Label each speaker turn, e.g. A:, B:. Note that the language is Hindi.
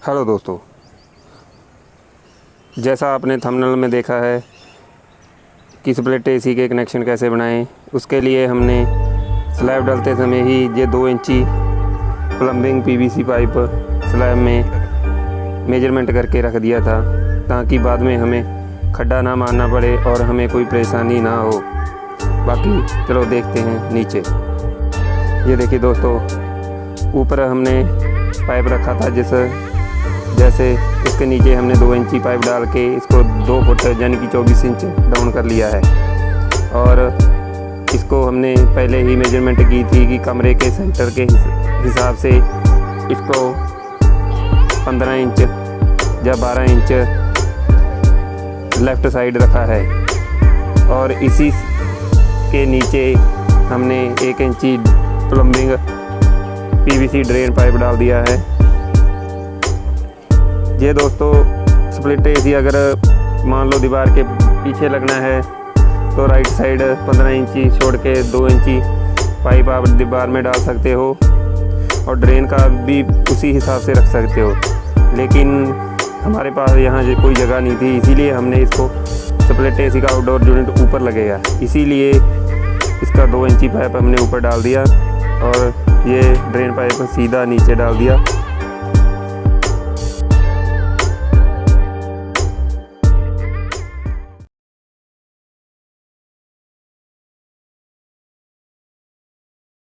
A: हेलो दोस्तों, जैसा आपने थंबनेल में देखा है कि स्प्लिट एसी के कनेक्शन कैसे बनाएं, उसके लिए हमने स्लैब डालते समय ही ये 2 इंची प्लम्बिंग पीवीसी पाइप स्लैब में मेजरमेंट करके रख दिया था, ताकि बाद में हमें खड्डा ना मारना पड़े और हमें कोई परेशानी ना हो। बाकी चलो देखते हैं नीचे। ये देखिए दोस्तों, ऊपर हमने पाइप रखा था जैसे इसके नीचे हमने 2 इंची पाइप डाल के इसको 2 फुट यानी कि 24 इंच डाउन कर लिया है। और इसको हमने पहले ही मेजरमेंट की थी कि कमरे के सेंटर के हिसाब से इसको 15 इंच या 12 इंच लेफ़्ट साइड रखा है। और इसी के नीचे हमने 1 इंची प्लम्बिंग पीवीसी ड्रेन पाइप डाल दिया है। ये दोस्तों स्प्लिट एसी अगर मान लो दीवार के पीछे लगना है तो राइट साइड 15 इंची छोड़ के 2 इंची पाइप आप दीवार में डाल सकते हो, और ड्रेन का भी उसी हिसाब से रख सकते हो। लेकिन हमारे पास यहाँ कोई जगह नहीं थी, इसीलिए हमने इसको स्प्लिट एसी का आउटडोर यूनिट ऊपर लगेगा, इसीलिए इसका 2 इंची पाइप हमने ऊपर डाल दिया और ये ड्रेन पाइप सीधा नीचे डाल दिया।